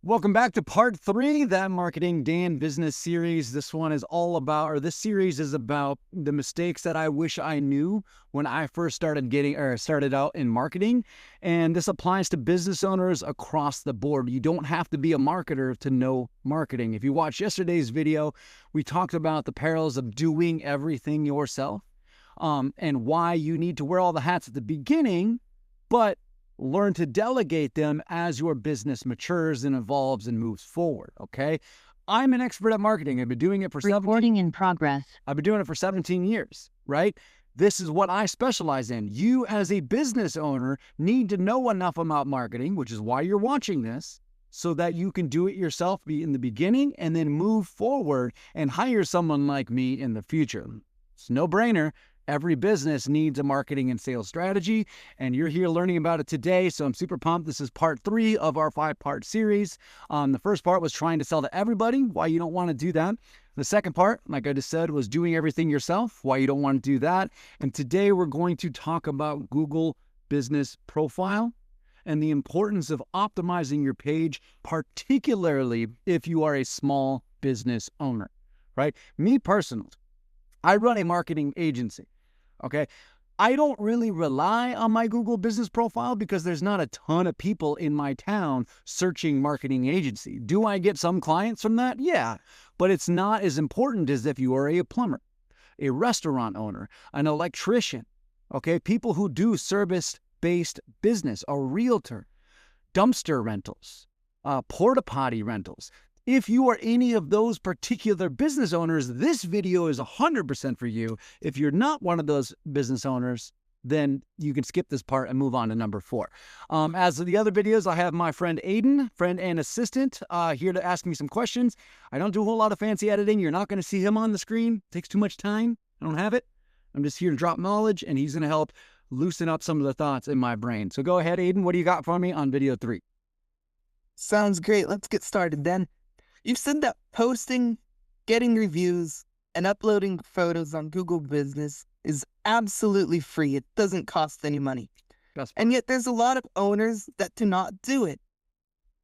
Welcome back to part 3, that Marketing Dan Business series. This series is about the mistakes that I wish I knew when I first started out in marketing. And this applies to business owners across the board. You don't have to be a marketer to know marketing. If you watched yesterday's video, we talked about the perils of doing everything yourself, and why you need to wear all the hats at the beginning, but learn to delegate them as your business matures and evolves and moves forward, okay? I'm an expert at marketing. I've been doing it for Recording in progress. I've been doing it for 17 years, right? This is what I specialize in. You as a business owner need to know enough about marketing, which is why you're watching this, so that you can do it yourself in the beginning and then move forward and hire someone like me in the future. It's a no-brainer. Every business needs a marketing and sales strategy, and you're here learning about it today, so I'm super pumped. This is part 3 of our 5-part series. The first part was trying to sell to everybody, why you don't want to do that. The second part, like I just said, was doing everything yourself, why you don't want to do that. And today we're going to talk about Google Business Profile and the importance of optimizing your page, particularly if you are a small business owner, right? Me personally, I run a marketing agency, okay? I don't really rely on my Google Business Profile because there's not a ton of people in my town searching marketing agency. Do I get some clients from that? Yeah, but it's not as important as if you are a plumber, a restaurant owner, an electrician, okay? People who do service-based business, a realtor, dumpster rentals, porta potty rentals. If you are any of those particular business owners, this video is 100% for you. If you're not one of those business owners, then you can skip this part and move on to number 4. As of the other videos, I have my friend Aiden, friend and assistant, here to ask me some questions. I don't do a whole lot of fancy editing. You're not going to see him on the screen. It takes too much time. I don't have it. I'm just here to drop knowledge, and he's going to help loosen up some of the thoughts in my brain. So go ahead, Aiden. What do you got for me on video 3? Sounds great. Let's get started then. You've said that posting, getting reviews, and uploading photos on Google Business is absolutely free. It doesn't cost any money. And yet there's a lot of owners that do not do it.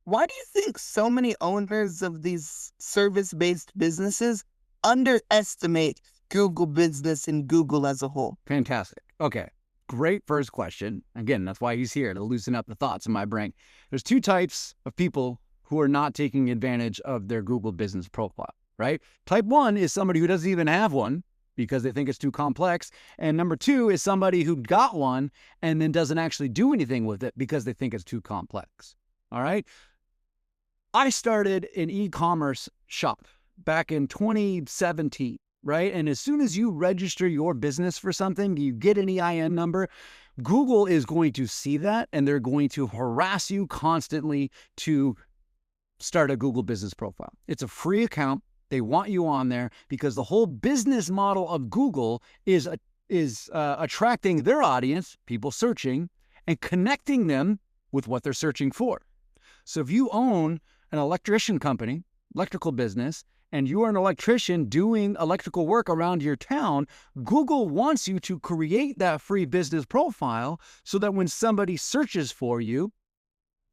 Why do you think so many owners of these service-based businesses underestimate Google Business and Google as a whole? Fantastic. Okay. Great first question. Again, that's why he's here, to loosen up the thoughts in my brain. There's 2 types of people who are not taking advantage of their Google Business Profile, right? Type 1 is somebody who doesn't even have one because they think it's too complex. And number 2 is somebody who got one and then doesn't actually do anything with it because they think it's too complex, all right? I started an e-commerce shop back in 2017, right? And as soon as you register your business for something, you get an EIN number, Google is going to see that and they're going to harass you constantly to start a Google Business Profile. It's a free account. They want you on there because the whole business model of Google is attracting their audience, people searching, and connecting them with what they're searching for. So if you own an electrician company, electrical business, and you are an electrician doing electrical work around your town, Google wants you to create that free business profile so that when somebody searches for you,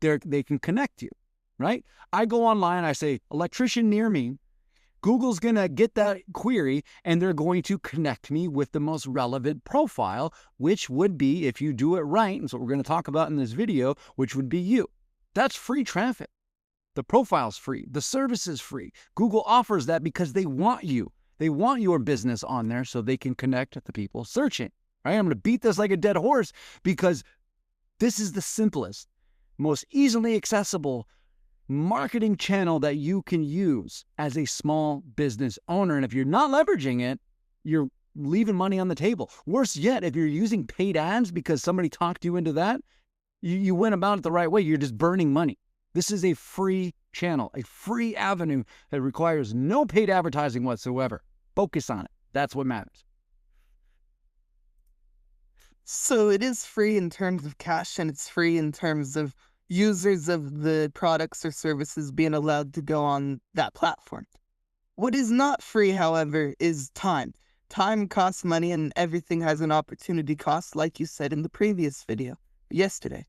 they can connect you. Right? I go online, I say, electrician near me. Google's going to get that query, and they're going to connect me with the most relevant profile, which would be, if you do it right, and so we're going to talk about in this video, which would be you. That's free traffic. The profile's free. The service is free. Google offers that because they want you. They want your business on there so they can connect with the people searching. Right? I'm going to beat this like a dead horse because this is the simplest, most easily accessible marketing channel that you can use as a small business owner. And if you're not leveraging it, you're leaving money on the table. Worse yet, if you're using paid ads because somebody talked you into that, you went about it the right way. You're just burning money. This is a free channel, a free avenue that requires no paid advertising whatsoever. Focus on it. That's what matters. So it is free in terms of cash, and it's free in terms of users of the products or services being allowed to go on that platform. What is not free, however, is time. Time costs money, and everything has an opportunity cost, like you said in the previous video yesterday.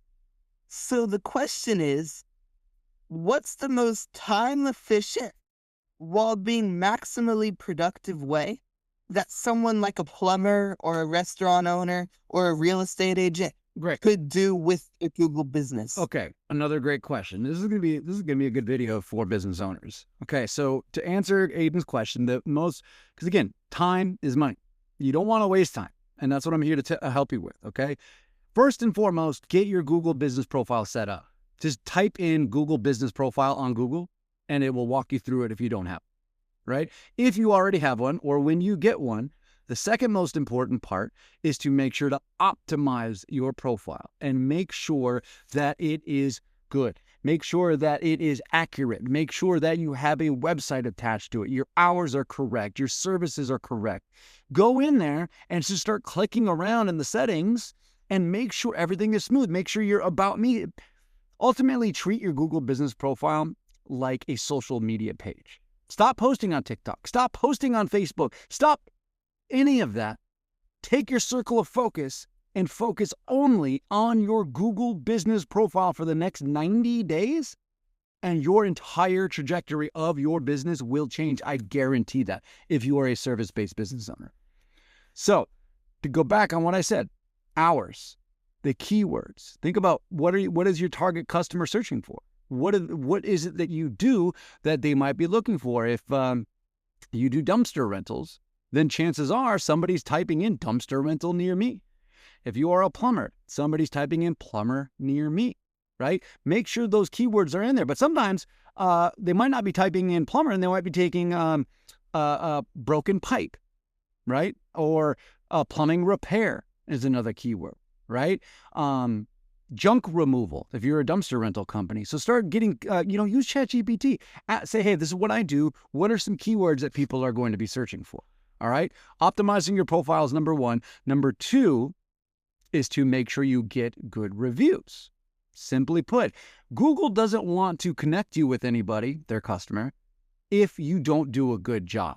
So the question is, what's the most time efficient while being maximally productive way that someone like a plumber or a restaurant owner or a real estate agent Great. could do with a Google business? Okay, another great question. This is gonna be a good video for business owners. Okay, so to answer Aiden's question, because again, time is money. You don't want to waste time, and that's what I'm here to help you with. Okay, first and foremost, get your Google business profile set up. Just type in Google business profile on Google, and it will walk you through it if you don't have it, right? If you already have one, or when you get one, the second most important part is to make sure to optimize your profile and make sure that it is good. Make sure that it is accurate. Make sure that you have a website attached to it. Your hours are correct. Your services are correct. Go in there and just start clicking around in the settings and make sure everything is smooth. Make sure you're about me. Ultimately, treat your Google business profile like a social media page. Stop posting on TikTok. Stop posting on Facebook. Stop any of that. Take your circle of focus and focus only on your Google business profile for the next 90 days, and your entire trajectory of your business will change. I guarantee that, if you are a service-based business owner. So, to go back on what I said, hours, the keywords. Think about what is your target customer searching for? What is it that you do that they might be looking for? If you do dumpster rentals, then chances are somebody's typing in dumpster rental near me. If you are a plumber, somebody's typing in plumber near me, right? Make sure those keywords are in there. But sometimes they might not be typing in plumber, and they might be taking broken pipe, right? Or plumbing repair is another keyword, right? Junk removal, if you're a dumpster rental company. So start getting, use ChatGPT. Say, hey, this is what I do. What are some keywords that people are going to be searching for? All right. Optimizing your profile is number one. Number two is to make sure you get good reviews. Simply put, Google doesn't want to connect you with anybody, their customer, if you don't do a good job,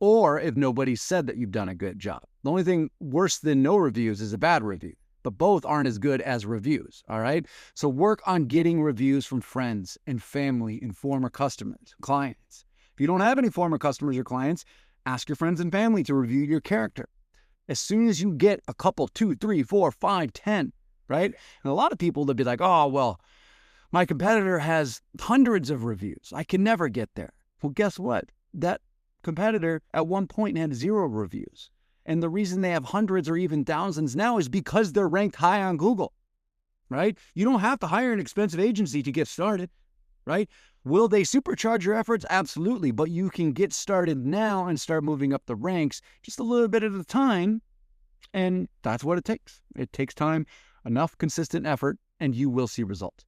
or if nobody said that you've done a good job. The only thing worse than no reviews is a bad review, but both aren't as good as reviews. All right. So work on getting reviews from friends and family and former customers, clients. If you don't have any former customers or clients, ask your friends and family to review your character. As soon as you get a couple, 2, 3, 4, 5, 10, right? And a lot of people, they'll be like, oh, well, my competitor has hundreds of reviews. I can never get there. Well, guess what? That competitor at one point had 0 reviews. And the reason they have hundreds or even thousands now is because they're ranked high on Google, right? You don't have to hire an expensive agency to get started, right? Will they supercharge your efforts? Absolutely. But you can get started now and start moving up the ranks just a little bit at a time. And that's what it takes. It takes time, enough consistent effort, and you will see results.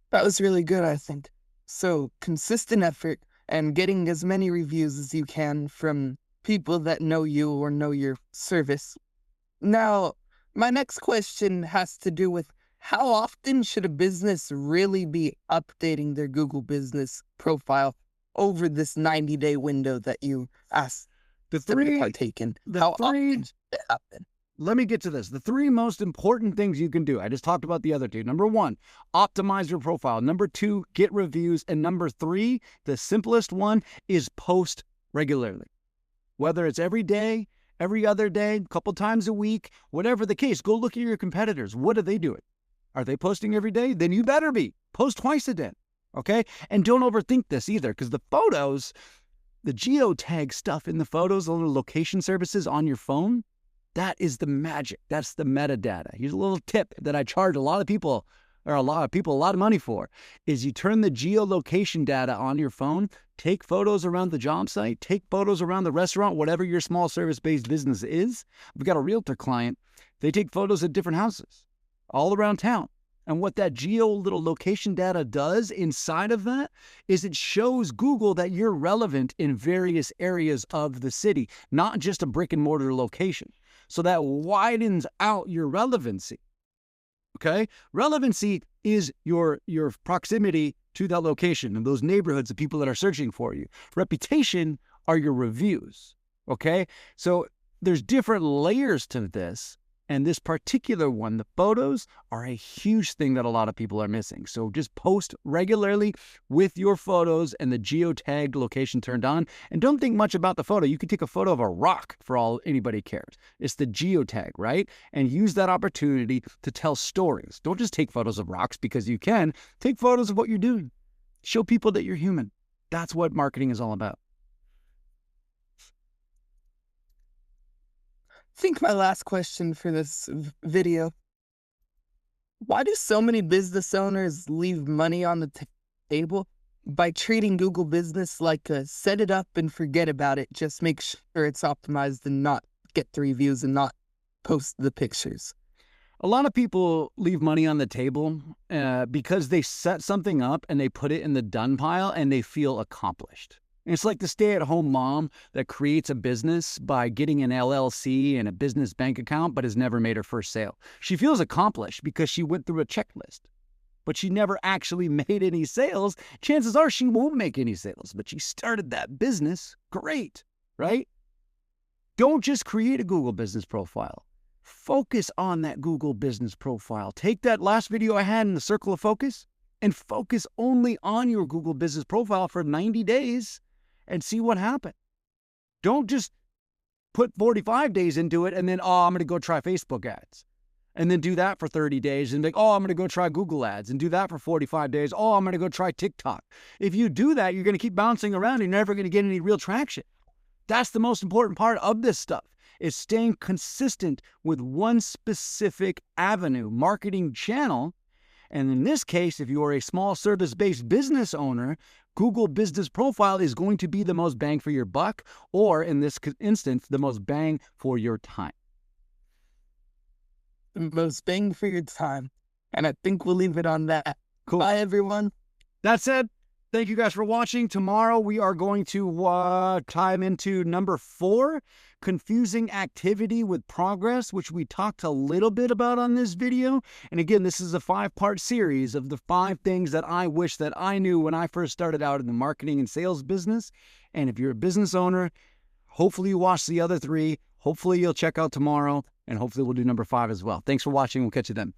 That was really good, I think. So consistent effort and getting as many reviews as you can from people that know you or know your service. Now, my next question has to do with, how often should a business really be updating their Google business profile over this 90-day window that you asked The to three, partake in? the How three, often should it happen? let me get to this. The 3 most important things you can do. I just talked about the other 2. Number 1, optimize your profile. Number 2, get reviews. And number 3, the simplest one, is post regularly. Whether it's every day, every other day, a couple times a week, whatever the case, go look at your competitors. What are they doing? Are they posting every day? Then you better be. Post twice a day, okay? And don't overthink this either, because the photos, the geotag stuff in the photos, the little location services on your phone, that is the magic. That's the metadata. Here's a little tip that I charge a lot of people a lot of money for, is you turn the geolocation data on your phone, take photos around the job site, take photos around the restaurant, whatever your small service-based business is. We've got a realtor client. They take photos at different houses all around town. And what that geo little location data does inside of that is it shows Google that you're relevant in various areas of the city, not just a brick and mortar location. So that widens out your relevancy. Okay? Relevancy is your proximity to that location and those neighborhoods of people that are searching for you. Reputation are your reviews. Okay? So there's different layers to this. And this particular one, the photos, are a huge thing that a lot of people are missing. So just post regularly with your photos and the geotagged location turned on. And don't think much about the photo. You could take a photo of a rock for all anybody cares. It's the geotag, right? And use that opportunity to tell stories. Don't just take photos of rocks because you can. Take photos of what you're doing. Show people that you're human. That's what marketing is all about. I think my last question for this video: why do so many business owners leave money on the table by treating Google Business like a set it up and forget about it? Just make sure it's optimized and not get the reviews and not post the pictures. A lot of people leave money on the table because they set something up and they put it in the done pile and they feel accomplished. It's like the stay-at-home mom that creates a business by getting an LLC and a business bank account, but has never made her first sale. She feels accomplished because she went through a checklist, but she never actually made any sales. Chances are she won't make any sales, but she started that business. Great, right? Don't just create a Google business profile. Focus on that Google business profile. Take that last video I had in the circle of focus and focus only on your Google business profile for 90 days. And see what happens. Don't just put 45 days into it and then, I'm going to go try Facebook ads. And then do that for 30 days and be like, I'm going to go try Google ads and do that for 45 days. I'm going to go try TikTok. If you do that, you're going to keep bouncing around. You're never going to get any real traction. That's the most important part of this stuff, is staying consistent with one specific avenue, marketing channel. And in this case, if you are a small service-based business owner, Google Business Profile is going to be the most bang for your buck, or in this instance, the most bang for your time. The most bang for your time. And I think we'll leave it on that. Cool. Bye, everyone. That said, thank you guys for watching. Tomorrow, we are going to time into number 4, confusing activity with progress, which we talked a little bit about on this video. And again, this is a 5-part series of the 5 things that I wish that I knew when I first started out in the marketing and sales business. And if you're a business owner, hopefully you watch the other 3. Hopefully you'll check out tomorrow, and hopefully we'll do number 5 as well. Thanks for watching. We'll catch you then.